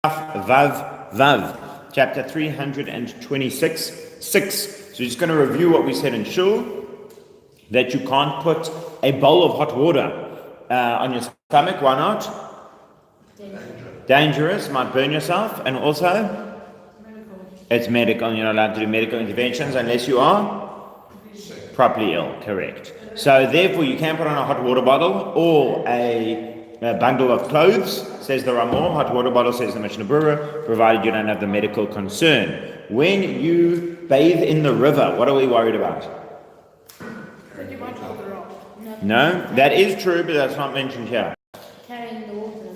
Vav Vav, chapter 326, 6. So we're just going to review what we said in Shul, that you can't put a bowl of hot water on your stomach. Why not? Dangerous, might burn yourself, and also it's medical. You're not allowed to do medical interventions unless you are properly ill, correct. So therefore you can put on a hot water bottle or a bundle of clothes, says the Ramah. Hot water bottle, says the Mishna Brura, provided you don't have the medical concern. When you bathe in the river, what are we worried about? No, that is true, but that's not mentioned here.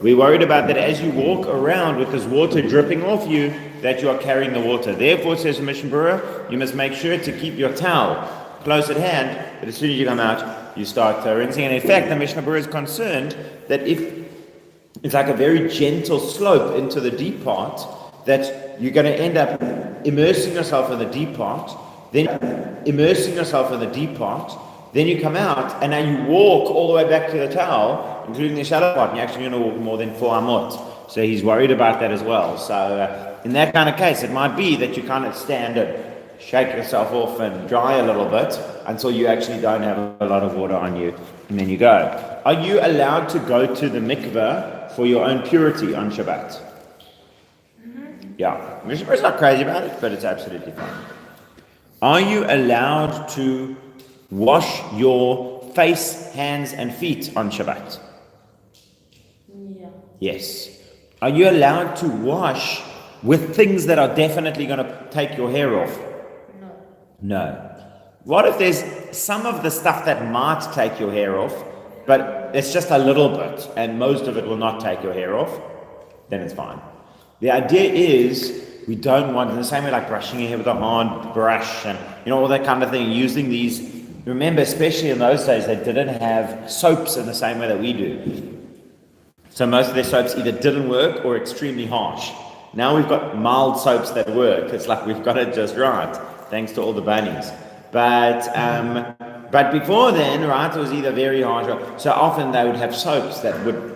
We're worried about that as you walk around with this water dripping off you, that you are carrying the water. Therefore, says the Mishna Brura, you must make sure to keep your towel close at hand, but as soon as you come out, you start rinsing. And in fact, the Mishna Brura is concerned that if it's like a very gentle slope into the deep part, that you're going to end up immersing yourself in the deep part, then you come out, and now you walk all the way back to the towel, including the shallow part, and you're actually going to walk more than 4 amot. So he's worried about that as well. So in that kind of case, it might be that you kind of stand and shake yourself off and dry a little bit until you actually don't have a lot of water on you, and then you go. Are you allowed to go to the mikveh for your own purity on Shabbat? Yeah. Mishna's not crazy about it, but it's absolutely fine. Are you allowed to wash your face, hands, and feet on Shabbat? Yeah. Yes. Are you allowed to wash with things that are definitely going to take your hair off? No. What if there's some of the stuff that might take your hair off, but it's just a little bit, and most of it will not take your hair off? Then it's fine. The idea is we don't want, in the same way like brushing your hair with a hard brush and all that kind of thing, using these. Remember, especially in those days, they didn't have soaps in the same way that we do. So most of their soaps either didn't work or extremely harsh. Now we've got mild soaps that work. It's like we've got it just right, thanks to all the bunnies. But before then, right, it was either very harsh or, so often they would have soaps that would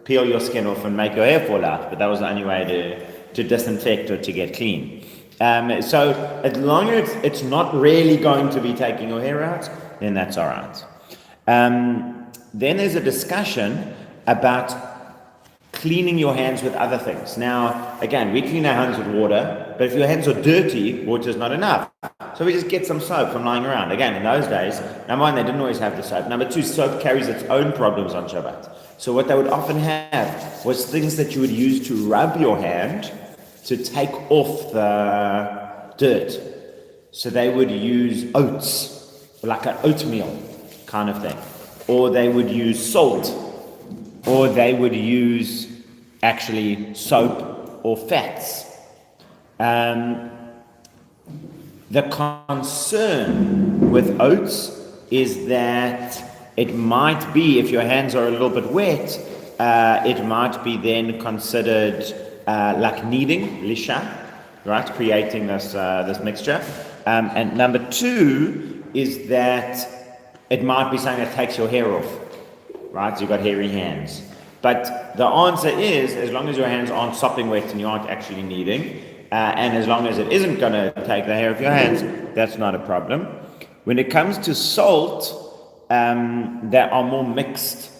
peel your skin off and make your hair fall out, but that was the only way to disinfect or to get clean. So as long as it's not really going to be taking your hair out, then that's all right. Then there's a discussion about cleaning your hands with other things. Now, again, we clean our hands with water, but if your hands are dirty, water is not enough. So we just get some soap from lying around. Again, in those days, number one, they didn't always have the soap. Number two, soap carries its own problems on Shabbat. So what they would often have was things that you would use to rub your hand to take off the dirt. So they would use oats, like an oatmeal kind of thing. Or they would use salt. Or they would use actually soap or fats. The concern with oats is that it might be, if your hands are a little bit wet, it might be then considered like kneading, lisha, right, creating this mixture. And number two is that it might be something that takes your hair off, right? So you've got hairy hands. But the answer is, as long as your hands aren't sopping wet and you aren't actually kneading, and as long as it isn't going to take the hair off your hands, that's not a problem. When it comes to salt, they are more mixed.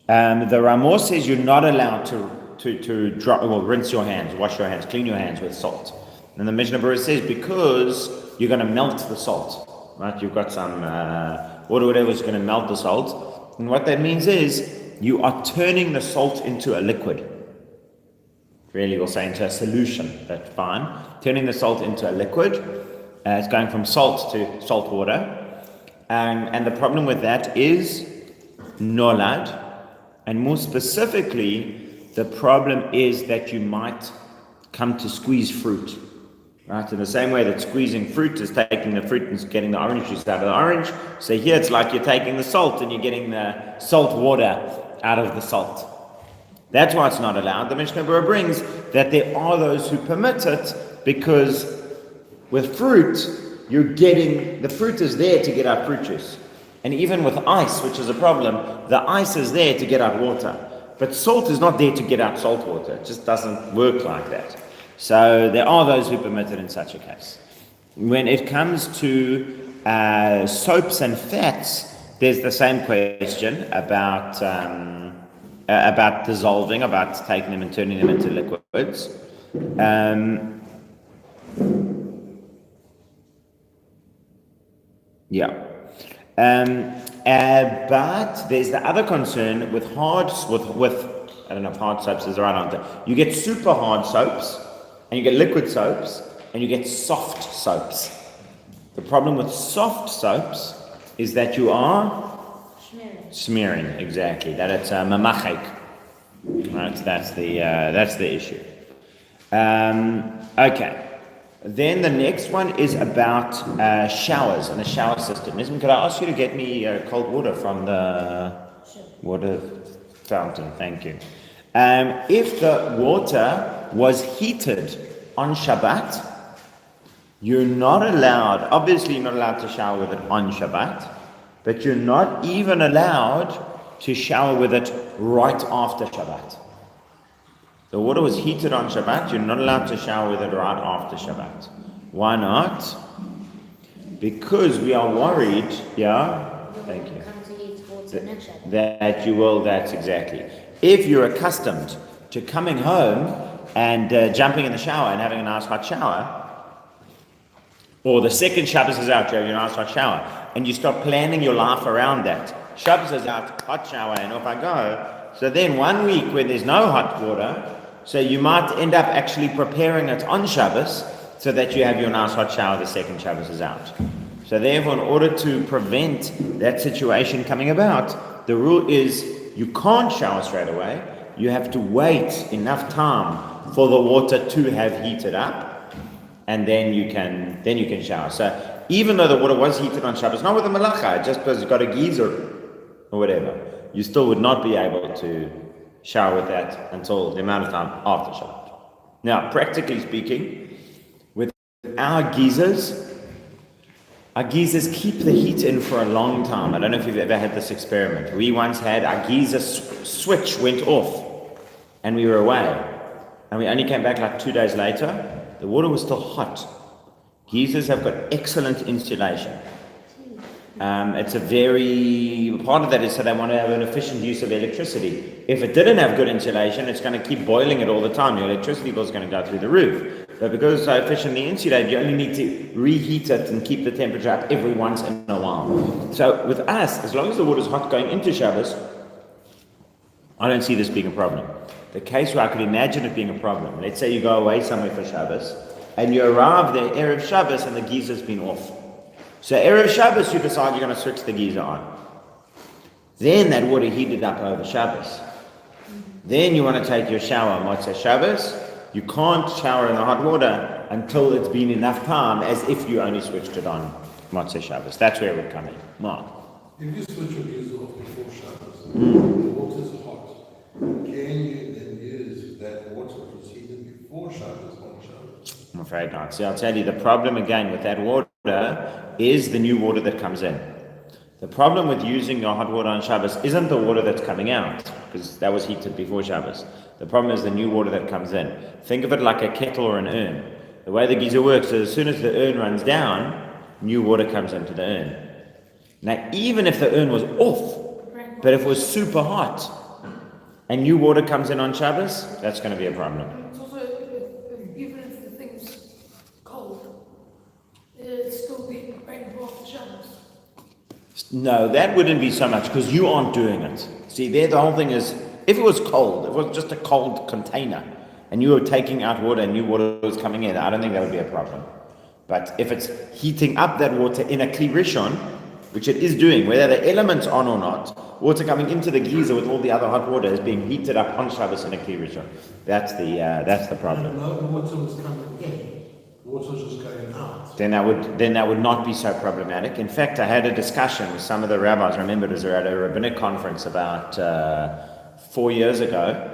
The Ramah says you're not allowed to rinse your hands, wash your hands, clean your hands with salt. And the Mishna Brura says because you're going to melt the salt, right? You've got some water, whatever is going to melt the salt. And what that means is you are turning the salt into a liquid. Really, we'll say into a solution, that's fine. Turning the salt into a liquid. It's going from salt to salt water. And the problem with that is nolad. And more specifically, the problem is that you might come to squeeze fruit. Right? In the same way that squeezing fruit is taking the fruit and getting the orange juice out of the orange. So here it's like you're taking the salt and you're getting the salt water out of the salt. That's why it's not allowed. The Mishna Brura brings that there are those who permit it because with fruit, the fruit is there to get out fruit juice. And even with ice, which is a problem, the ice is there to get out water. But salt is not there to get out salt water. It just doesn't work like that. So there are those who permit it in such a case. When it comes to soaps and fats, there's the same question about dissolving, about taking them and turning them into liquids. But there's the other concern with I don't know if hard soaps is the right answer. You get super hard soaps, and you get liquid soaps, and you get soft soaps. The problem with soft soaps is that you are smearing, exactly. That it's mamachek. Right, that's the issue. Okay. Then the next one is about showers and the shower system. Nisman, could I ask you to get me cold water from the water fountain? Thank you. If the water was heated on Shabbat, obviously you're not allowed to shower with it on Shabbat, but you're not even allowed to shower with it right after Shabbat. The water was heated on Shabbat, you're not allowed to shower with it right after Shabbat. Why not? Because we are worried, thank you, that you will, that's exactly. If you're accustomed to coming home and jumping in the shower and having a nice hot shower, or the second Shabbos is out, you have your nice hot shower, and you start planning your life around that. Shabbos is out, hot shower, and off I go. So then 1 week when there's no hot water, so you might end up actually preparing it on Shabbos so that you have your nice hot shower the second Shabbos is out. So therefore, in order to prevent that situation coming about, the rule is you can't shower straight away. You have to wait enough time for the water to have heated up, and then you can shower. So even though the water was heated on Shabbos, not with a malacha, just because you've got a geyser or whatever, you still would not be able to shower with that until the amount of time after Shabbat. Now, practically speaking, with our geysers keep the heat in for a long time. I don't know if you've ever had this experiment. We once had our geyser switch went off, and we were away, and we only came back like 2 days later. The water was still hot. Geysers have got excellent insulation. Part of that is so they want to have an efficient use of electricity. If it didn't have good insulation, it's going to keep boiling it all the time. Your electricity bill is going to go through the roof. But because it's so efficiently insulated, you only need to reheat it and keep the temperature up every once in a while. So with us, as long as the water is hot going into Shabbos, I don't see this being a problem. The case where I could imagine it being a problem, let's say you go away somewhere for Shabbos, and you arrive there Erev Shabbos and the geezer's been off. So Erev Shabbos, you decide you're going to switch the geyser on. Then that water heated up over Shabbos. Then you want to take your shower on Motzei Shabbos. You can't shower in the hot water until it's been enough time, as if you only switched it on Motzei Shabbos. That's where it would come in. Mark. If you switch your geyser off before Shabbos, the water's hot, can you then use that water that was heated before Shabbos on Shabbos? I'm afraid not. See, I'll tell you, the problem again with that water is the new water that comes in. The problem with using your hot water on Shabbos isn't the water that's coming out, because that was heated before Shabbos. The problem is the new water that comes in. Think of it like a kettle or an urn. The way the geyser works is as soon as the urn runs down, new water comes into the urn. Now, even if the urn was off, but if it was super hot, and new water comes in on Shabbos, that's going to be a problem. It's also, even if the thing's cold, it's still being available after Shabbos. No, that wouldn't be so much, because you aren't doing it. See, there the whole thing is, if it was cold, if it was just a cold container, and you were taking out water and new water was coming in, I don't think that would be a problem. But if it's heating up that water in a Kli Rishon, which it is doing, whether the elements on or not, water coming into the geyser with all the other hot water is being heated up on Shabbos in a Kli Rishon. That's the problem. No, the water was coming in. Water was just going out. Then that would not be so problematic. In fact, I had a discussion with some of the rabbis. I remember it was at a rabbinic conference about 4 years ago.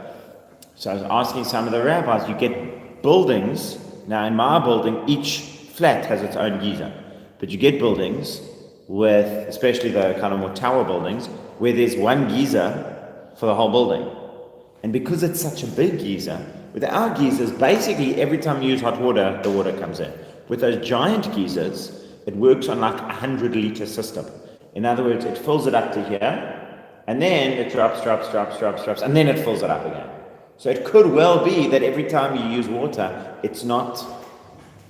So I was asking some of the rabbis, you get buildings, now in my building, each flat has its own geyser. But you get buildings especially the kind of more tower buildings, where there's one geyser for the whole building. And because it's such a big geyser, with our geysers, basically every time you use hot water, the water comes in. With those giant geysers, it works on like 100-liter system. In other words, it fills it up to here, and then it drops, and then it fills it up again. So it could well be that every time you use water, it's not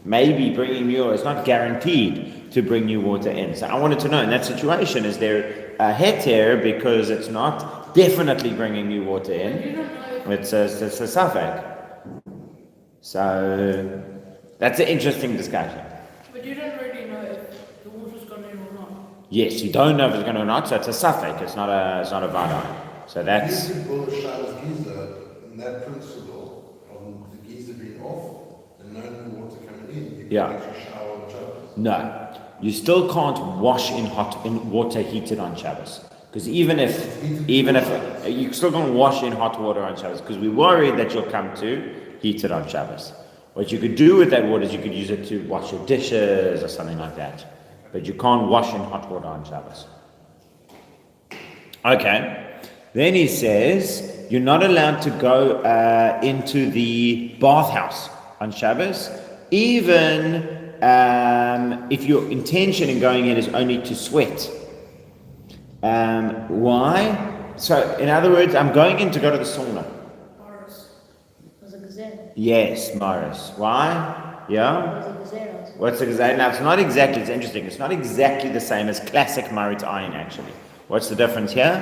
maybe bringing you, it's not guaranteed to bring you water in. So I wanted to know, in that situation, is there a heter because it's not definitely bringing you water in? It's a suffix. So that's an interesting discussion. But you don't really know if the water's gone in or not. Yes, you don't know if it's going to or not, so it's a suffix. It's not a vadai. So that's. You could build a shower's geyser in that principle of the geyser being off and no new water coming in. You can actually shower on Shabbos. No, you still can't wash in water heated on Shabbos. Because even if you still can't wash in hot water on Shabbos, because we're worried that you'll come to heat it on Shabbos. What you could do with that water is you could use it to wash your dishes or something like that. But you can't wash in hot water on Shabbos. Okay. Then he says, you're not allowed to go into the bathhouse on Shabbos, even if your intention in going in is only to sweat. Why? So, in other words, I'm going in to go to the sauna. Morris. Was a gazelle. Yes, Morris. Why? Yeah? Was a gazelle. What's a gazelle? Now, it's not exactly, it's interesting, it's not exactly the same as classic Marit Ayin, actually. What's the difference here?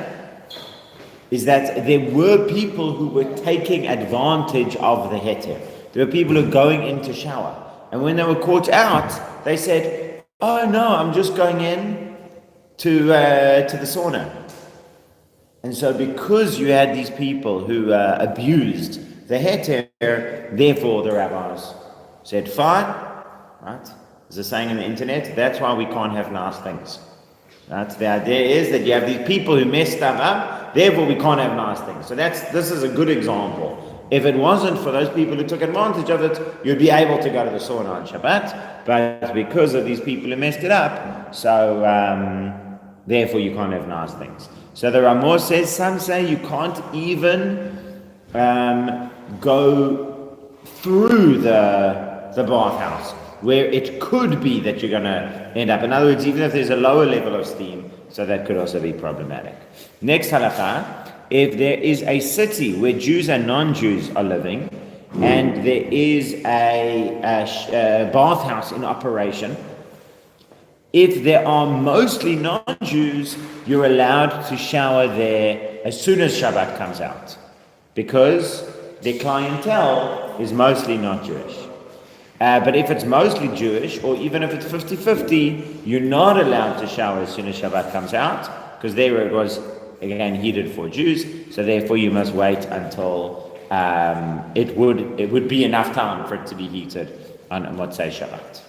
Is that there were people who were taking advantage of the heter. There were people who were going in to shower. And when they were caught out, they said, oh no, I'm just going in to the sauna. And so because you had these people who abused the heter, therefore the rabbis said, fine, right? There's a saying on the internet, that's why we can't have nice things. Right? The idea is that you have these people who mess stuff up, therefore we can't have nice things. So this is a good example. If it wasn't for those people who took advantage of it, you'd be able to go to the sauna on Shabbat, but because of these people who messed it up, so therefore you can't have nice things. So the Ramah says, some say you can't even go through the bathhouse, where it could be that you're going to end up. In other words, even if there's a lower level of steam, so that could also be problematic. Next halakha, if there is a city where Jews and non-Jews are living, and there is a bathhouse in operation, if there are mostly non-Jews, you're allowed to shower there as soon as Shabbat comes out, because their clientele is mostly not Jewish. But if it's mostly Jewish, or even if it's 50-50, you're not allowed to shower as soon as Shabbat comes out, because there it was, again, heated for Jews, so therefore you must wait until it would be enough time for it to be heated on Motzei Shabbat.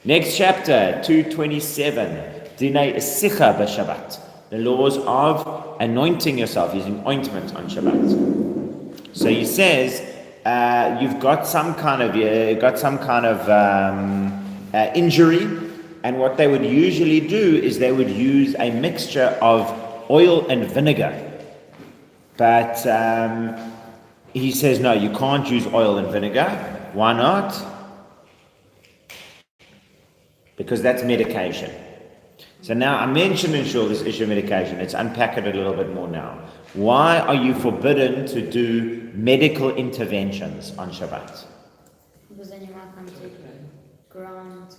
Next chapter, 227, Dinei Sicha b'Shabbat, the laws of anointing yourself, using ointment on Shabbat. So he says, you've got some kind of injury, and what they would usually do is they would use a mixture of oil and vinegar. But he says, no, you can't use oil and vinegar. Why not? Because that's medication. So now I mentioned in shul this issue of medication. Let's unpack it a little bit more now. Why are you forbidden to do medical interventions on Shabbat? Because then you might come to ground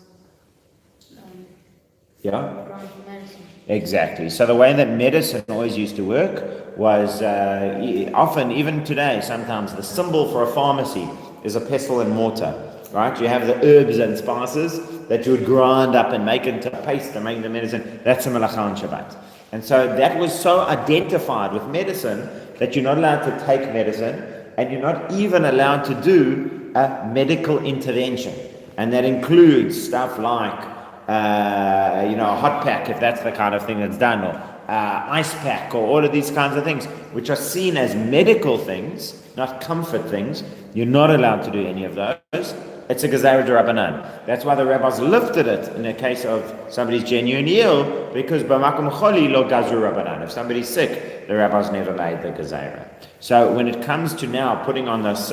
medicine. Exactly. So the way that medicine always used to work was often, even today, sometimes the symbol for a pharmacy is a pestle and mortar. Right? You have the herbs and spices that you would grind up and make into paste and make the medicine. That's a melacha on Shabbat. And so that was so identified with medicine that you're not allowed to take medicine, and you're not even allowed to do a medical intervention. And that includes stuff like, a hot pack, if that's the kind of thing that's done, or ice pack, or all of these kinds of things, which are seen as medical things, not comfort things. You're not allowed to do any of those. It's a Gezerah D'Rabbanan. That's why the rabbis lifted it in the case of somebody's genuinely ill, because B'makom Choli lo Gazru Rabbanan. If somebody's sick, the rabbis never made the Gezerah. So when it comes to now putting on this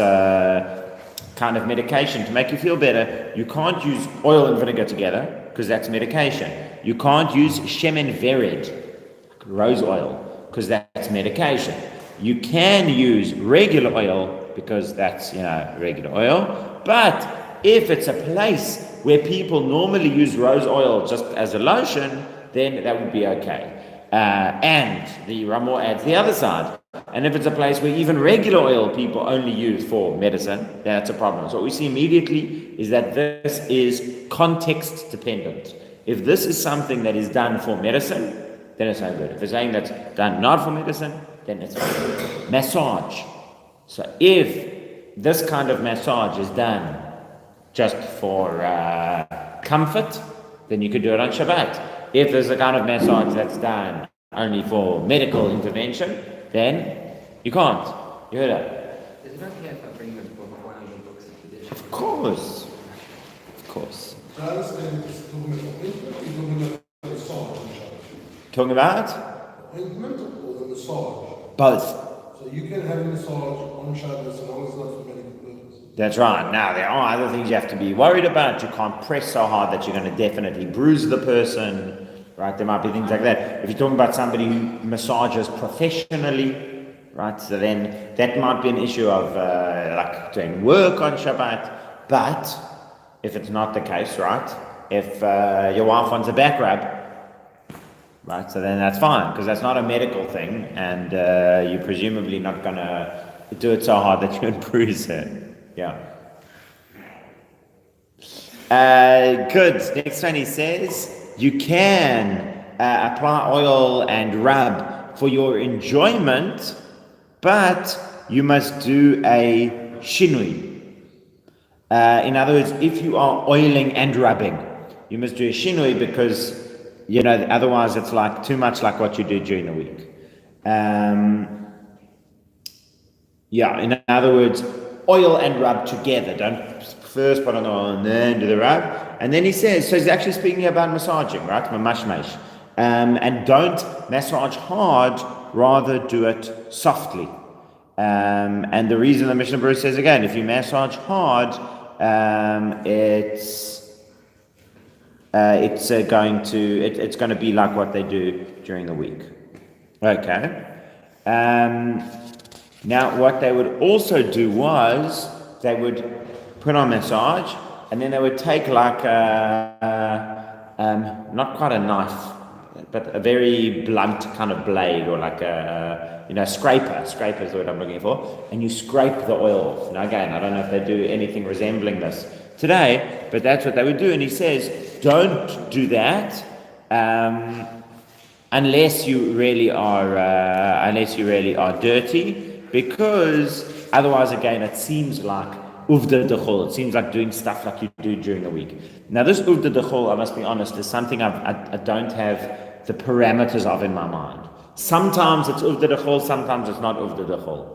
kind of medication to make you feel better, you can't use oil and vinegar together because that's medication. You can't use shemen vered, rose oil, because that's medication. You can use regular oil because that's, regular oil. But if it's a place where people normally use rose oil just as a lotion, then that would be okay. And the Ramor adds the other side. And if it's a place where even regular oil people only use for medicine, then that's a problem. So what we see immediately is that this is context dependent. If this is something that is done for medicine, then it's no good. If it's something that's done not for medicine, then it's fine. Massage. So if this kind of massage is done just for comfort, then you could do it on Shabbat. If there's a kind of massage that's done only for medical intervention, then you can't. You heard that? Is it okay if I bring this book, one of the books of tradition? Of course. Of course. So I understand it's talking about ointment, you're talking about massage on Shabbat. Talking about? Ointment or the massage? Both. So you can have a massage on Shabbat as long as it's not for medical purposes. That's right. Now, there are other things you have to be worried about. You can't press so hard that you're going to definitely bruise the person. Right? There might be things like that. If you're talking about somebody who massages professionally, right? So then that might be an issue of like doing work on Shabbat. But if it's not the case, right? If your wife wants a back rub, right? So then that's fine because that's not a medical thing, and you're presumably not going to do it so hard that you would bruise her. Yeah. Good. Next one he says, you can apply oil and rub for your enjoyment, but you must do a shinui. In other words, if you are oiling and rubbing, you must do a shinui because, otherwise it's like too much like what you do during the week. In other words, oil and rub together. Don't first put on the oil and then do the rub. And then he says, so he's actually speaking about massaging, right? Mamashmesh. And don't massage hard, rather do it softly. And the reason the Mishnah Brura says again, if you massage hard, it's going to be like what they do during the week. Okay. Now, what they would also do was they would put on massage, and then they would take like not quite a knife, but a very blunt kind of blade, or like a scraper. Scraper is the word I'm looking for, and you scrape the oil off. Now, again, I don't know if they do anything resembling this today, but that's what they would do. And he says, don't do that. Unless you really are dirty, because otherwise, again, it seems like uvda dechol. It seems like doing stuff like you do during the week. Now, this uvda dechol, I must be honest, is something I don't have the parameters of in my mind. Sometimes it's uvda dechol, sometimes it's not uvda dechol.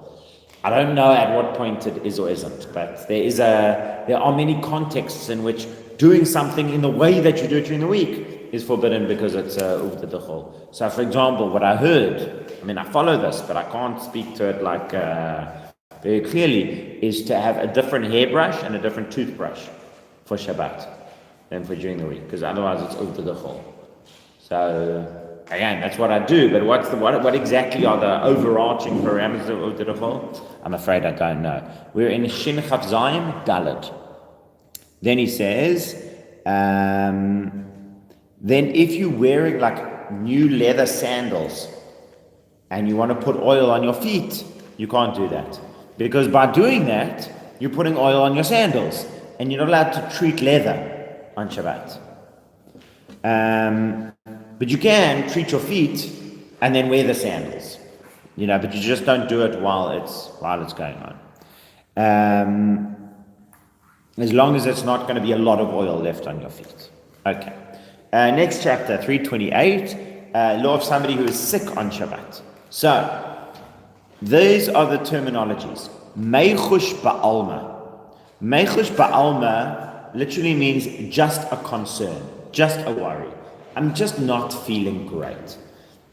I don't know at what point it is or isn't, but there are many contexts in which doing something in the way that you do it during the week is forbidden because it's uvda dechol. So, for example, what I heard, I follow this, but I can't speak to it like very clearly, is to have a different hairbrush and a different toothbrush for Shabbat than for during the week, because otherwise it's uvda dechol. So, again, that's what I do, but what exactly are the overarching parameters of uvda dechol? I'm afraid I don't know. We're in Shin Chaf Zayin Dalet. Then he says, then if you're wearing like new leather sandals and you want to put oil on your feet, you can't do that. Because by doing that, you're putting oil on your sandals, and you're not allowed to treat leather on Shabbat. But you can treat your feet and then wear the sandals, but you just don't do it while it's going on. As long as it's not going to be a lot of oil left on your feet. Okay. Next chapter, 328, law of somebody who is sick on Shabbat. So, these are the terminologies. Meichush ba'alma. Meichush ba'alma literally means just a concern, just a worry. I'm just not feeling great.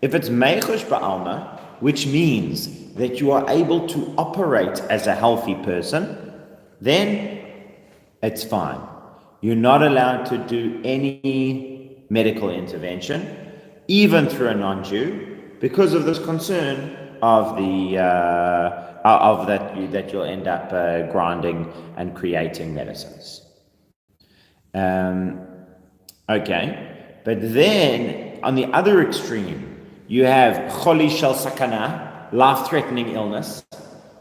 If it's meichush ba'alma, which means that you are able to operate as a healthy person, then it's fine. You're not allowed to do any medical intervention, even through a non-Jew, because of this concern of that you'll end up grinding and creating medicines. Okay, but then on the other extreme, you have choli shel sakana, life-threatening illness.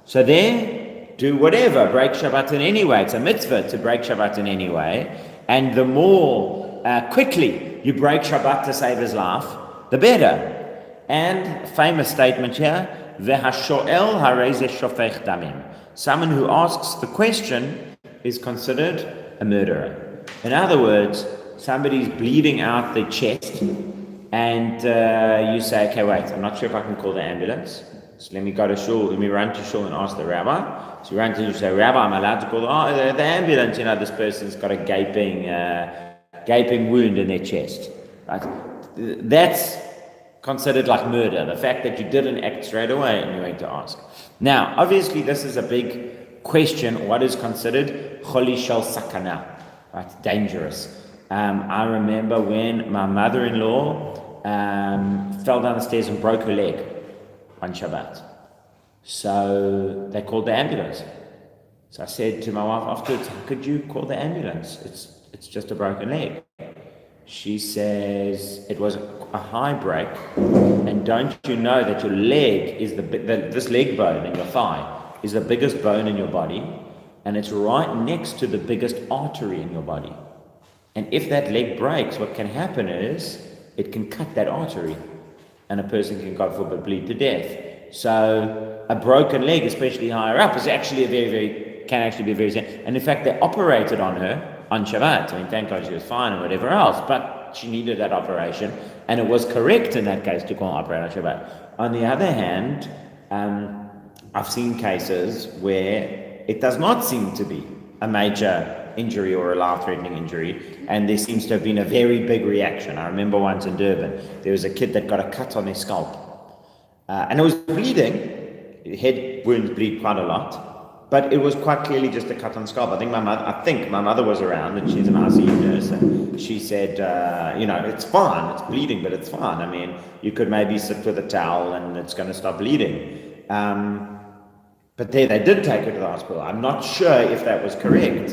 So there, do whatever, break Shabbat in any way. It's a mitzvah to break Shabbat in any way. And the more quickly you break Shabbat to save his life, the better. And famous statement here, v'hasho'el harei shofech damim. Someone who asks the question is considered a murderer. In other words, somebody's bleeding out the chest, and you say, okay, wait, I'm not sure if I can call the ambulance. So let me go to shul, let me run to shul and ask the rabbi. So you run to shul and say, Rabbi, I'm allowed to call the ambulance. This person's got a gaping wound in their chest. Right? That's considered like murder. The fact that you didn't act straight away and you went to ask. Now, obviously, this is a big question. What is considered choli shel sakana? Right? Dangerous. I remember when my mother-in-law fell down the stairs and broke her leg on Shabbat. So they called the ambulance. So I said to my wife afterwards, how could you call the ambulance? It's just a broken leg. She says it was a high break, and don't you know that your leg is this leg bone in your thigh is the biggest bone in your body, and it's right next to the biggest artery in your body. And if that leg breaks, what can happen is it can cut that artery, and a person can, God forbid, bleed to death. So a broken leg, especially higher up, is actually can actually be very serious. And in fact, they operated on her on Shabbat. I mean, thank God she was fine and whatever else, but she needed that operation, and it was correct in that case to go and operate on Shabbat. On the other hand, I've seen cases where it does not seem to be a major injury or a life-threatening injury, and there seems to have been a very big reaction. I remember once in Durban, there was a kid that got a cut on his scalp, and it was bleeding. Head wounds bleed quite a lot, but it was quite clearly just a cut on the scalp. I think my mother was around, and she's an ICU nurse, and she said, it's fine, it's bleeding, but it's fine. I mean, you could maybe sit with a towel and it's going to stop bleeding. But they did take her to the hospital. I'm not sure if that was correct,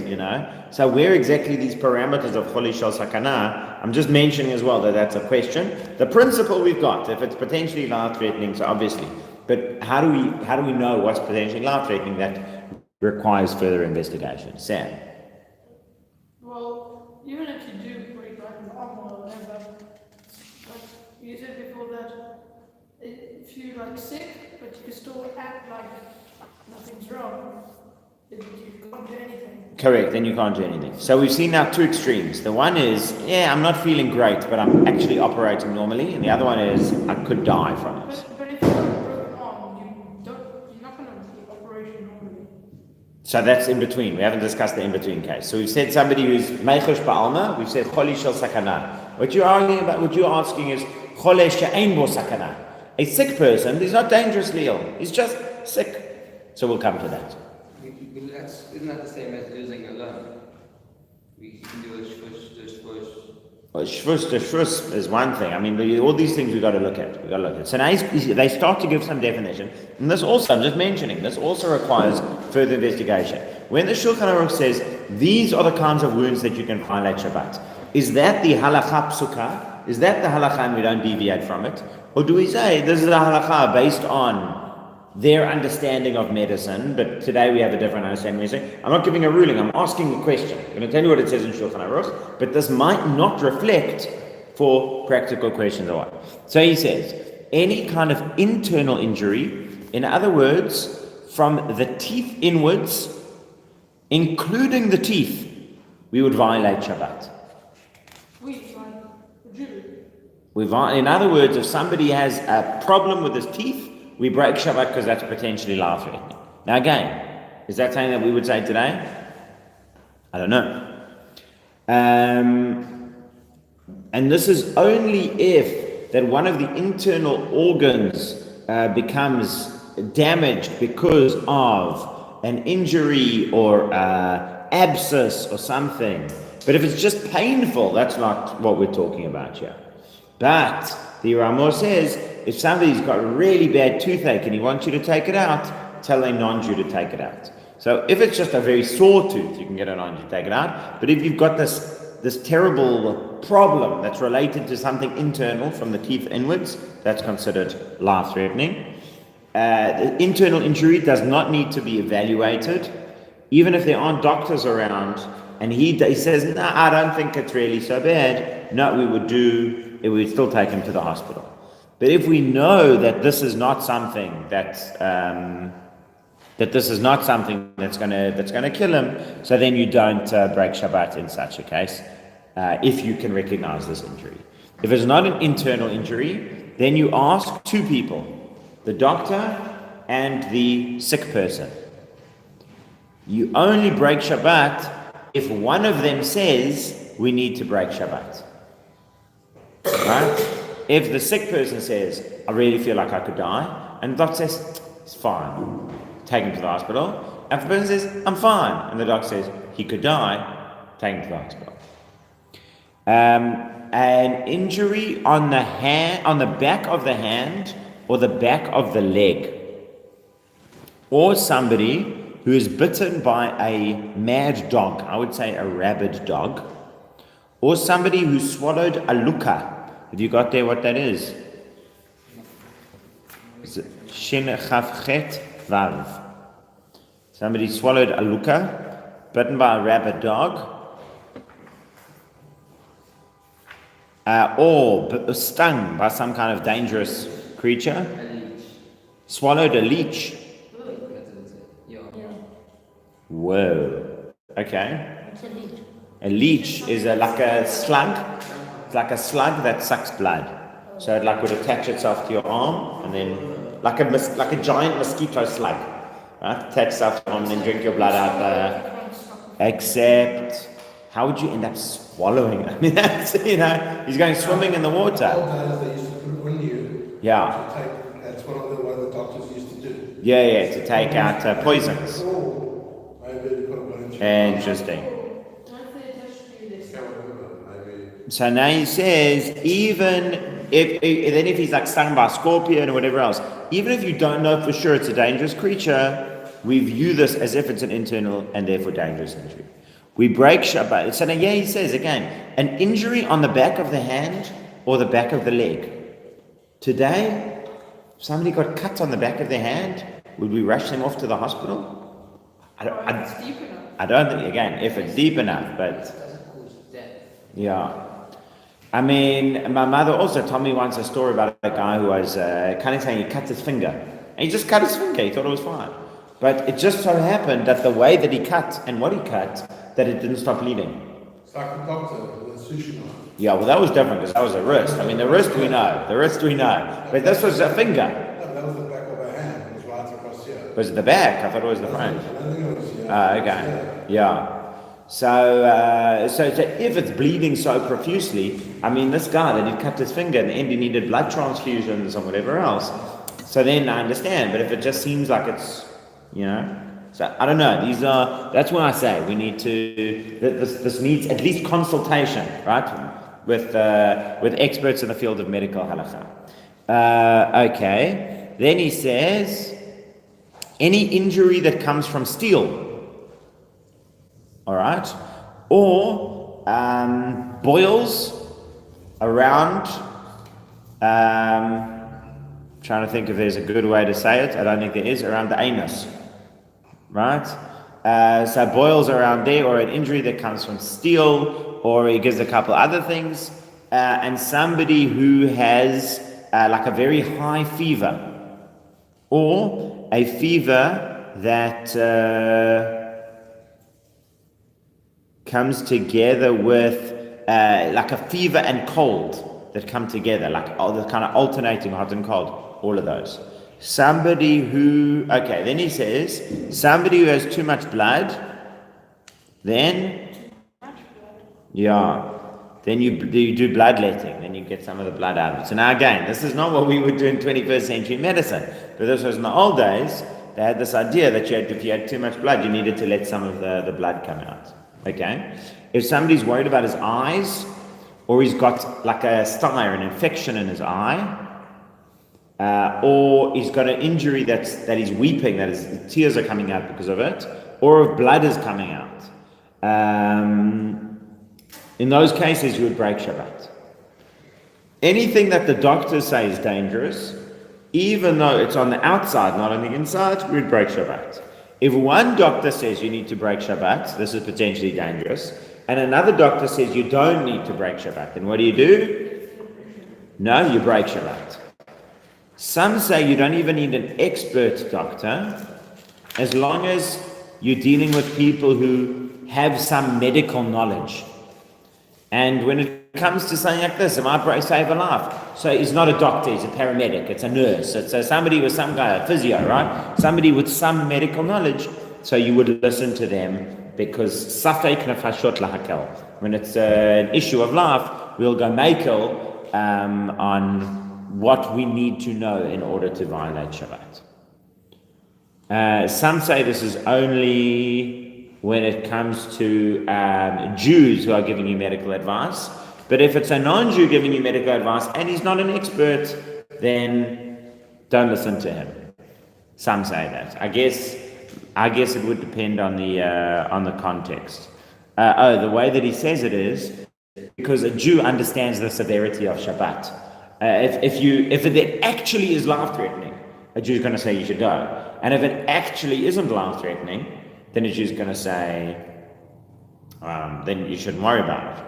So where exactly these parameters of choli shel sakana, I'm just mentioning as well that that's a question. The principle we've got, if it's potentially life-threatening, so obviously, but how do we know what's potentially life-threatening? That requires further investigation. Sam? Well, even if you do break like an arm or whatever, like you said before that if you're like sick, but you can still act like nothing's wrong, then you can't do anything. Correct, then you can't do anything. So we've seen now two extremes. The one is, I'm not feeling great, but I'm actually operating normally. And the other one is, I could die from it. But if you have a broken arm, you're not going to be operating normally. So that's in between. We haven't discussed the in-between case. So we've said somebody who's meichosh ba'alma, we've said choli shel sakana. What you're asking is chole she'ein bo sakana. A sick person is not dangerously ill. He's just sick. So we'll come to that. Isn't that the same as losing a limb? We can do a shvush to shvush. Well, shvush to shvush is one thing. I mean, all these things we've got to look at. So now they start to give some definition. And this also, I'm just mentioning, this also requires further investigation. When the Shulchan Aruch says, these are the kinds of wounds that you can violate Shabbat, is that the halakha psuka? Is that the halakha and we don't deviate from it? Or do we say, this is the halakha based on their understanding of medicine, but today we have a different understanding of medicine? I'm not giving a ruling, I'm asking a question. I'm going to tell you what it says in Shulchan Aruch, but this might not reflect for practical questions or what. So he says, any kind of internal injury, in other words, from the teeth inwards, including the teeth, we would violate Shabbat. In other words, if somebody has a problem with his teeth, we break Shabbat because that's potentially life-threatening. Now again, is that something that we would say today? I don't know. And this is only if that one of the internal organs becomes damaged because of an injury or abscess or something. But if it's just painful, that's not what we're talking about here. But the Ramah says, if somebody's got really bad toothache and he wants you to take it out, tell a non-Jew to take it out. So if it's just a very sore tooth, you can get a non-Jew to take it out. But if you've got this terrible problem that's related to something internal from the teeth inwards, that's considered life-threatening. The internal injury does not need to be evaluated, even if there aren't doctors around. And he says, no, I don't think it's really so bad. No, we would still take him to the hospital. But if we know that this is not something that's gonna kill him, so then you don't break Shabbat in such a case, if you can recognize this injury. If it's not an internal injury, then you ask two people, the doctor and the sick person. You only break Shabbat if one of them says we need to break Shabbat. Right? If the sick person says, I really feel like I could die, and the doctor says, it's fine, take him to the hospital. And if the person says, I'm fine, and the doctor says, he could die, take him to the hospital. An injury on the hand, on the back of the hand, or the back of the leg, or somebody who is bitten by a mad dog, I would say a rabid dog, or somebody who swallowed a luka. Have you got there what that is? Shin chaf chet vav. Somebody swallowed a luka, bitten by a rabid dog, or stung by some kind of dangerous creature, swallowed a leech. Whoa. Okay. What's a leech? A leech is like a slug. It's like a slug that sucks blood. So it would attach itself to your arm, and then like a giant mosquito slug, right? Attach itself to your arm and then drink your blood out there. Except, how would you end up swallowing it? I mean, that's, he's going swimming in the water. Old days they used to put it on you. Yeah. That's what the doctors used to do. Yeah, to take out poisons. Interesting. So now he says, even if he's like stung by a scorpion or whatever else, even if you don't know for sure it's a dangerous creature, we view this as if it's an internal and therefore dangerous injury. We break Shabbat. So now, he says again, an injury on the back of the hand or the back of the leg. Today, if somebody got cut on the back of their hand, would we rush them off to the hospital? I don't think, again, if it's deep enough, but yeah. I mean, my mother also told me once a story about a guy who was kind of saying he cut his finger. And he just cut his finger, he thought it was fine. But it just so happened that the way that he cut and what he cut, that it didn't stop bleeding. It's like the doctor with a sushi knife. Yeah, well that was different because that was a wrist. I mean, the wrist we know. But this was a finger. No, that was the back of her hand, it was right across here. Was it the back? I thought it was the front. I think it was, yeah. Okay. Yeah. So if it's bleeding so profusely, I mean, this guy that he cut his finger and he needed blood transfusions and whatever else. So then I understand, but if it just seems like it's, so I don't know. That's why I say we need to. This needs at least consultation, right, with experts in the field of medical halakha. Okay. Then he says, any injury that comes from steel. All right, or boils around. Trying to think if there's a good way to say it. I don't think there is. Around the anus, right? So boils around there, or an injury that comes from steel, or he gives a couple other things, and somebody who has like a very high fever, or a fever that. Comes together with like a fever and cold that come together, like the kind of alternating hot and cold, all of those. Somebody who, then he says, somebody who has too much blood, then, then you do bloodletting, then you get some of the blood out of it. So now again, this is not what we would do in 21st century medicine, but this was in the old days. They had this idea that if you had too much blood, you needed to let some of the blood come out. Okay? If somebody's worried about his eyes, or he's got like a stye, an infection in his eye, or he's got an injury that he's weeping, that his tears are coming out because of it, or if blood is coming out. In those cases, you would break Shabbat. Anything that the doctors say is dangerous, even though it's on the outside, not on the inside, we would break Shabbat. If one doctor says you need to break Shabbat, this is potentially dangerous, and another doctor says you don't need to break Shabbat, then what do? No, you break Shabbat. Some say you don't even need an expert doctor, as long as you're dealing with people who have some medical knowledge. And when it comes to something like this, it might save a life. So he's not a doctor, he's a paramedic, it's a nurse, it's somebody with some kind of physio, right? Somebody with some medical knowledge. So you would listen to them, because safek nefashot lahakel. When it's an issue of life, we'll go makel on what we need to know in order to violate Shabbat. Some say this is only when it comes to Jews who are giving you medical advice. But if it's a non-Jew giving you medical advice and he's not an expert, then don't listen to him. Some say that. I guess it would depend on the context. The way that he says it is because a Jew understands the severity of Shabbat. If it actually is life-threatening, a Jew's going to say you should go. And if it actually isn't life-threatening, then a Jew's going to say, then you shouldn't worry about it.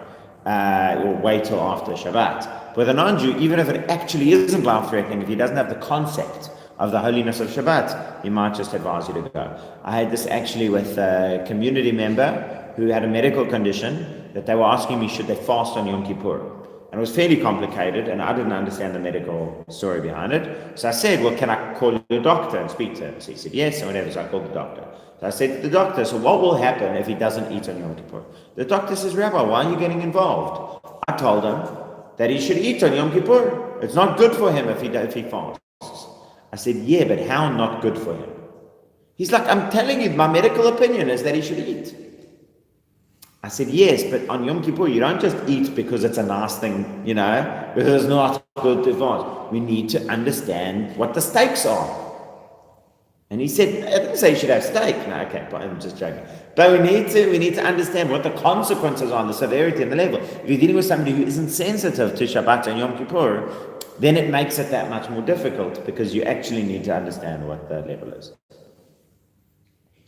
Or wait till after Shabbat. With a non-Jew, even if it actually isn't life-threatening, if he doesn't have the concept of the holiness of Shabbat, he might just advise you to go. I had this actually with a community member who had a medical condition that they were asking me, should they fast on Yom Kippur? And it was fairly complicated, and I didn't understand the medical story behind it. So I said, well, can I call your doctor and speak to him? So he said, yes, or whatever. So I called the doctor. So I said to the doctor, so what will happen if he doesn't eat on Yom Kippur? The doctor says, Rabbi, why are you getting involved? I told him that he should eat on Yom Kippur. It's not good for him if he fasts. I said, yeah, but how not good for him? He's like, I'm telling you, my medical opinion is that he should eat. I said, yes, but on Yom Kippur, you don't just eat because it's a nice thing, because it's not good to fast. We need to understand what the stakes are. And he said, I didn't say you should have steak. No, okay, I'm just joking. But we need to understand what the consequences are, the severity and the level. If you're dealing with somebody who isn't sensitive to Shabbat and Yom Kippur, then it makes it that much more difficult, because you actually need to understand what the level is.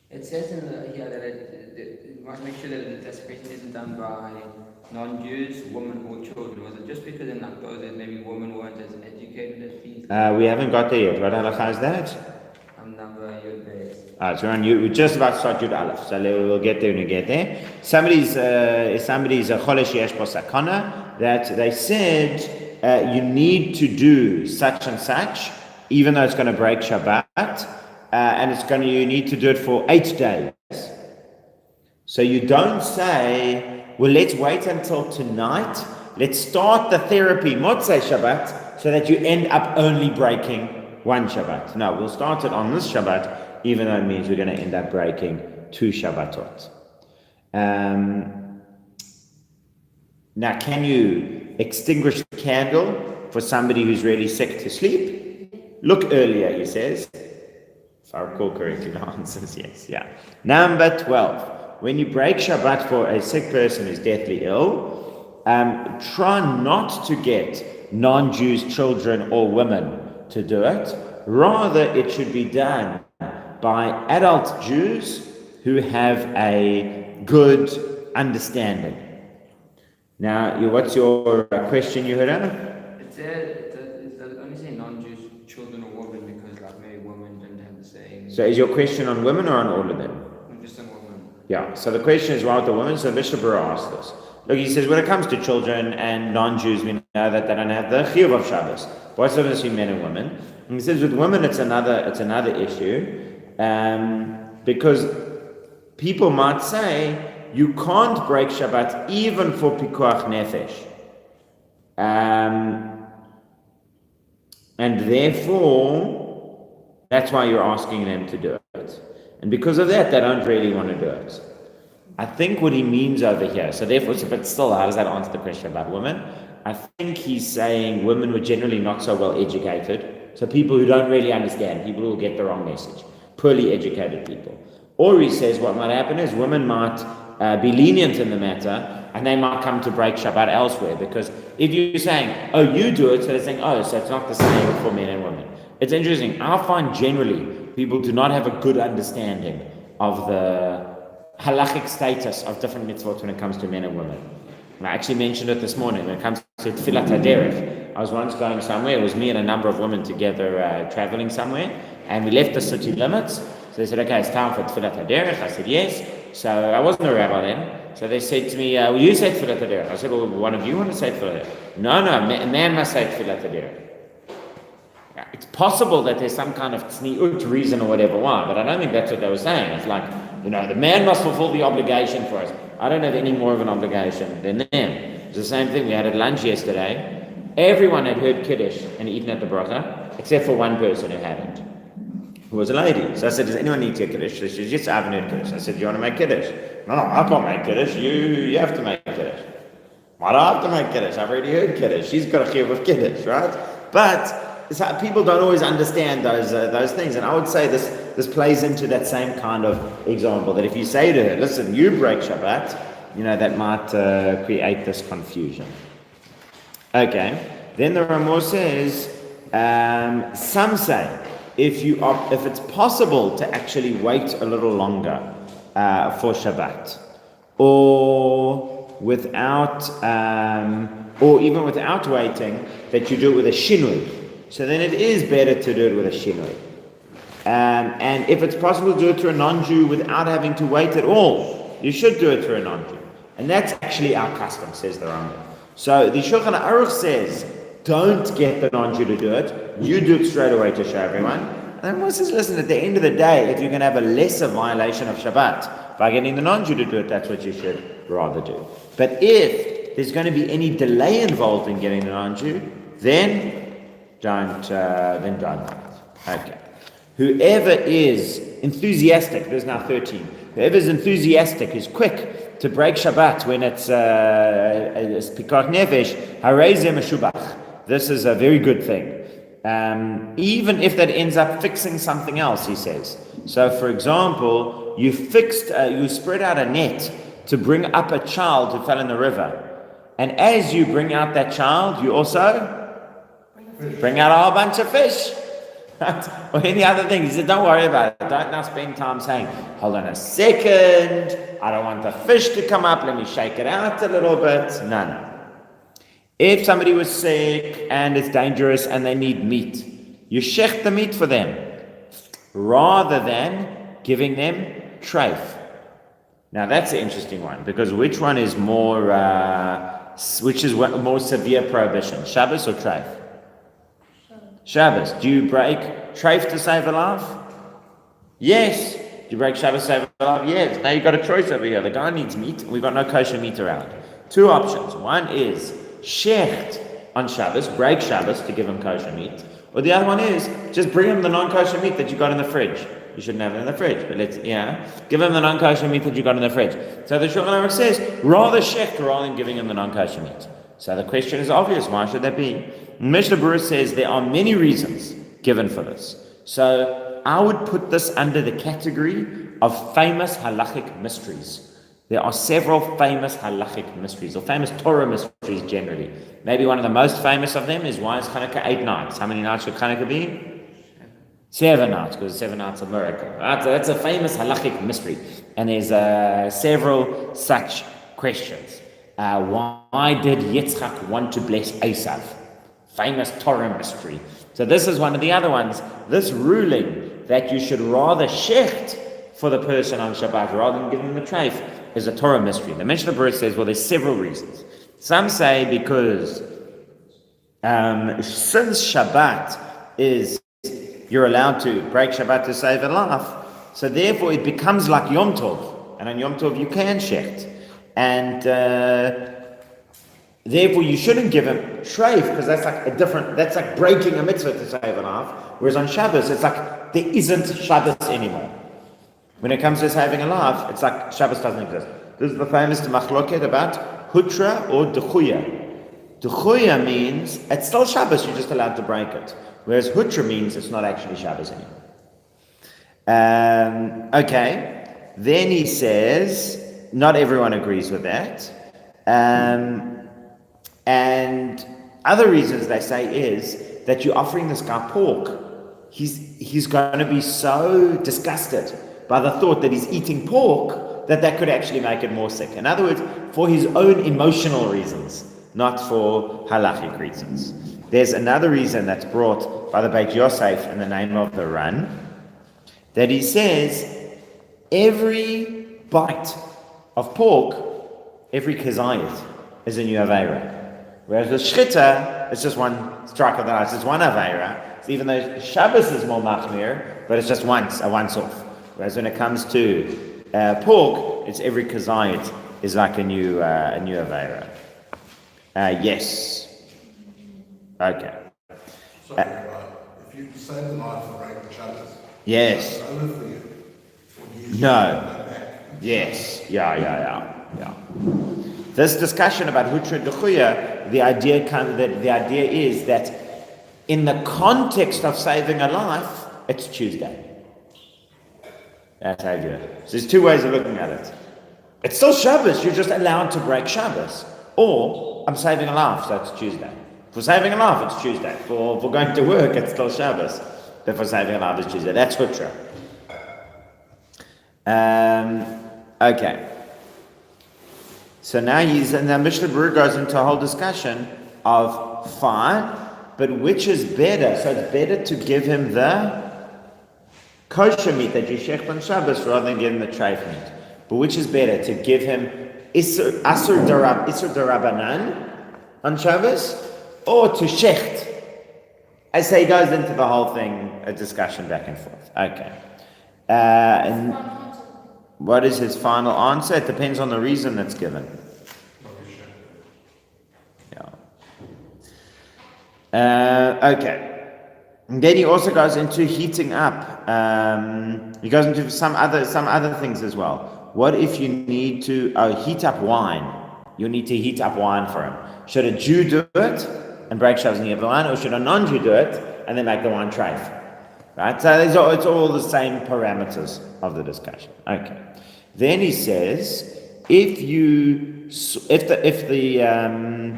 It says here that you must make sure that the desecration isn't done by non-Jews, women or children. Was it just because in those days maybe women weren't as educated as these? We haven't got there yet. What halakha is that? Number Yud Beis. Alright, so we're just about to start Yud Aleph, so we'll get there when we get there. Somebody's a cholesh yesh bo sakana, that they said you need to do such and such, even though it's going to break Shabbat, and you need to do it for 8 days. So you don't say, well, let's wait until tonight, let's start the therapy, Motzei Shabbat, so that you end up only breaking one Shabbat. No, we'll start it on this Shabbat, even though it means we're going to end up breaking 2 Shabbatot. Now, can you extinguish the candle for somebody who's really sick to sleep? Look earlier, he says. If I recall correctly, the answer is yes. Yeah. Number 12. When you break Shabbat for a sick person who's deathly ill, try not to get non-Jews, children or women to do it. Rather, it should be done by adult Jews who have a good understanding. Now, what's your question, Yehuda? It does only say non-Jews, children or women, because maybe women didn't have the same. So is your question on women or on all of them? Just on women. Yeah, so the question is about the women. So Mishna Brura asked this. Look, he says, when it comes to children and non-Jews, we know that they don't have the chiyuv of Shabbos. What's the difference between men and women? And he says with women, it's another issue, because people might say you can't break Shabbat even for pikuach nefesh. And therefore, that's why you're asking them to do it. And because of that, they don't really want to do it. I think what he means over here, so therefore, but still, how does that answer the question about women? I think he's saying women were generally not so well educated. So people who don't really understand, people who will get the wrong message, poorly educated people. Or he says what might happen is women might be lenient in the matter, and they might come to break Shabbat elsewhere. Because if you're saying, oh, you do it, so they're saying, oh, so it's not the same for men and women. It's interesting. I find generally people do not have a good understanding of the halachic status of different mitzvot when it comes to men and women. And I actually mentioned it this morning when it comes to Tfilat HaDerech. I was once going somewhere, it was me and a number of women together traveling somewhere, and we left the city limits. So they said, okay, it's time for Tfilat HaDerech. I said, yes. So I wasn't a rabbi then. So they said to me, will you say Tfilat HaDerech? I said, well, one of you want to say Tfilat HaDerech? No, a man must say Tfilat HaDerech. It's possible that there's some kind of tzniut reason or whatever why, but I don't think that's what they were saying. It's like, the man must fulfill the obligation for us. I don't have any more of an obligation than them. It's the same thing we had at lunch yesterday. Everyone had heard Kiddush and eaten at the bracha, except for one person who hadn't, who was a lady. So I said, does anyone need to get Kiddush? So she said, yes, I haven't heard Kiddush. I said, do you want to make Kiddush? No, I can't make Kiddush. You have to make Kiddush. Why do I have to make Kiddush? I've already heard Kiddush. She's got a chiyuv of Kiddush, right? But people don't always understand those things, and I would say this plays into that same kind of example, that if you say to her, listen, you break Shabbat, that might create this confusion. Okay, then the Ramah says, some say if it's possible to actually wait a little longer for Shabbat, or even without waiting, that you do it with a shinui. So then it is better to do it with a shinui. And if it's possible to do it through a non-Jew without having to wait at all, you should do it through a non-Jew. And that's actually our custom, says the Rambam. So the Shulchan Aruch says, don't get the non-Jew to do it. You do it straight away to show everyone. And then one says, listen, at the end of the day, if you're going to have a lesser violation of Shabbat by getting the non-Jew to do it, that's what you should rather do. But if there's going to be any delay involved in getting the non-Jew, then don't do it. Okay. Whoever is enthusiastic, there's now 13. Whoever is enthusiastic, is quick to break Shabbat when it's pikach nefesh, harei meshubach. This is a very good thing. Even if that ends up fixing something else, he says. So, for example, you spread out a net to bring up a child who fell in the river, and as you bring out that child, you also bring out a whole bunch of fish. Or any other thing. He said, don't worry about it. Don't now spend time saying, hold on a second, I don't want the fish to come up, let me shake it out a little bit. No. If somebody was sick and it's dangerous and they need meat, you shech the meat for them, rather than giving them treif. Now that's an interesting one, because which one is more severe prohibition, Shabbos or treif? Shabbos. Do you break treif to save a life? Yes. Do you break Shabbos to save a life? Yes. Now you've got a choice over here. The guy needs meat. We've got no kosher meat around. Two options. One is shecht on Shabbos, break Shabbos to give him kosher meat. Or the other one is just bring him the non-kosher meat that you got in the fridge. You shouldn't have it in the fridge, but give him the non-kosher meat that you got in the fridge. So the Shulchan Aruch says, rather shecht rather than giving him the non-kosher meat. So the question is obvious. Why should that be? Mishna Brura says there are many reasons given for this. So I would put this under the category of famous halachic mysteries. There are several famous halachic mysteries, or famous Torah mysteries generally. Maybe one of the most famous of them is why is Hanukkah 8 nights? How many nights should Hanukkah be? 7 nights, because 7 nights of miracle. Right? So that's a famous halachic mystery. And there's several such questions. Why did Yitzchak want to bless Esav? Famous Torah mystery. So this is one of the other ones. This ruling that you should rather shecht for the person on Shabbat rather than give him the treif is a Torah mystery. The Mishnah Brura says, well, there's several reasons. Some say because since Shabbat is, you're allowed to break Shabbat to save a life, so therefore it becomes like Yom Tov. and on Yom Tov you can shecht. And therefore you shouldn't give him shreif, because that's like breaking a mitzvah to save a life. Whereas on Shabbos, it's like there isn't Shabbos anymore. When it comes to saving a life, it's like Shabbos doesn't exist. This is the famous machloket about hutra or dechuya. Dechuya means it's still Shabbos, you're just allowed to break it. Whereas hutra means it's not actually Shabbos anymore. Okay, then he says, not everyone agrees with that. And other reasons they say is that you're offering this guy pork. He's going to be so disgusted by the thought that he's eating pork that could actually make it more sick. In other words, for his own emotional reasons, not for halachic reasons. There's another reason that's brought by the Beit Yosef in the name of the Ran, that he says every bite of pork, every kazayit is a new aveira. Whereas with shchita, it's just one strike of the knife, it's one aveira. So even though Shabbos is more machmir, but it's just once off. Whereas when it comes to pork, it's every kazayit is like a new aveira. Yes. Okay. Sorry, if you save the life and break the Shabbos, Yes. it's over for you. Or do you No. go back? Yes. Yeah. This discussion about hutra dechuya, the idea is that in the context of saving a life, it's Tuesday. That's how you do it. So there's two ways of looking at it. It's still Shabbos, you're just allowed to break Shabbos. Or, I'm saving a life, so it's Tuesday. For saving a life, it's Tuesday. For going to work, it's still Shabbos. But for saving a life, it's Tuesday. That's hutra. Okay. So now Mishna Brura goes into a whole discussion of fine, but which is better? So it's better to give him the kosher meat that you shecht on Shabbos rather than give him the treif meat. But which is better? To give him Isur Darabanan on Shabbos, or to shecht? I say he goes into the whole thing, a discussion back and forth. Okay. And what is his final answer? It depends on the reason that's given. Yeah. Okay. And then he also goes into heating up. He goes into some other things as well. What if you need to heat up wine? You need to heat up wine for him. Should a Jew do it and break Shabbos and heat up the wine, or should a non-Jew do it and then make the wine treif? Right. So it's all the same parameters of the discussion. Okay. Then he says, if the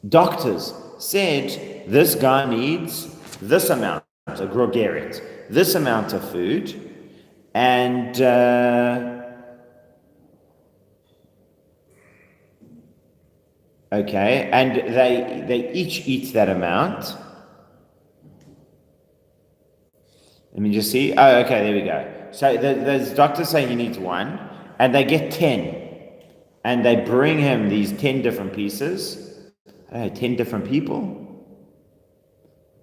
doctors said this guy needs this amount, a grogeret, this amount of food, and okay, and they each eat that amount. Let me just see. Oh, okay, there we go. So those doctors say he needs one, and they get 10. And they bring him these 10 different pieces. 10 different people.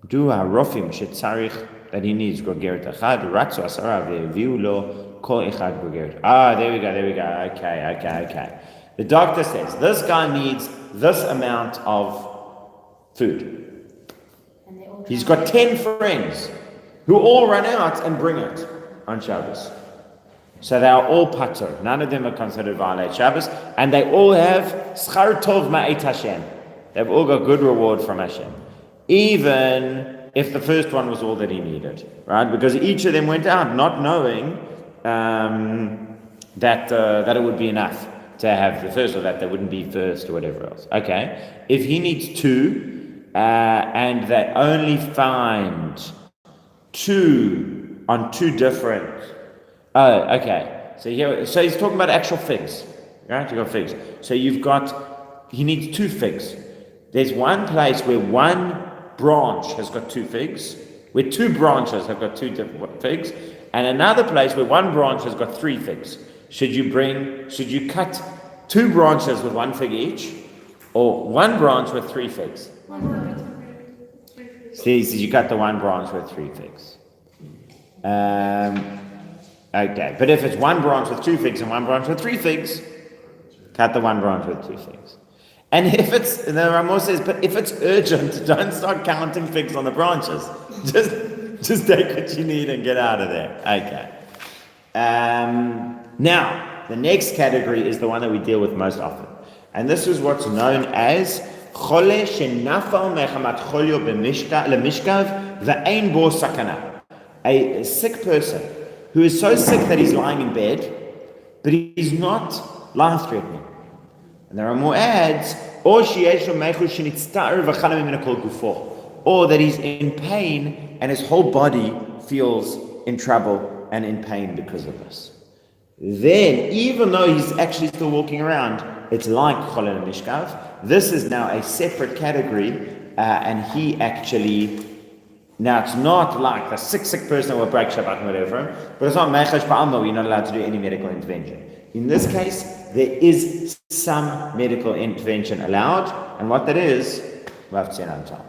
Dua rofim shetzarich, that he needs grogeret echad, ratzu asara ve'eviu lo kol echad grogeret. There we go. Okay. The doctor says, this guy needs this amount of food. He's got 10 friends who all run out and bring it on Shabbos. So they are all patur. None of them are considered violate Shabbos, and they all have schar tov ma'et Hashem. They've all got good reward from Hashem, even if the first one was all that he needed, right? Because each of them went out not knowing that it would be enough to have the first, or that they wouldn't be first, or whatever else. Okay, if he needs 2, and they only find 2 on 2 different. Oh, okay. So he's talking about actual figs, right? You've got figs. So he needs 2 figs. There's one place where one branch has got 2 figs, where 2 branches have got 2 different figs, and another place where one branch has got 3 figs. Should you cut 2 branches with 1 fig each, or 1 branch with 3 figs? See, you cut the 1 branch with 3 figs. Okay, but if it's one branch with 2 figs and one branch with 3 figs, cut the one branch with 2 figs. And if it's, the Ramah says, but if it's urgent, don't start counting figs on the branches. Just take what you need and get out of there. Okay. Now, the next category is the one that we deal with most often. And this is what's known as Chole Shenafal Mechamat Cholio Lemishkav Ve'ein Bo Sakana. A sick person who is so sick that he's lying in bed, but he's not life-threatening. And there are more adds, or that he's in pain and his whole body feels in trouble and in pain because of this. Then, even though he's actually still walking around, it's like Cholel Mishkav. This is now a separate category, and he actually, now it's not like the sick person will break Shabbat and whatever, but it's not Mechash Ba'alma, we're not allowed to do any medical intervention. In this case, there is some medical intervention allowed, and what that is, we'll have to see another time.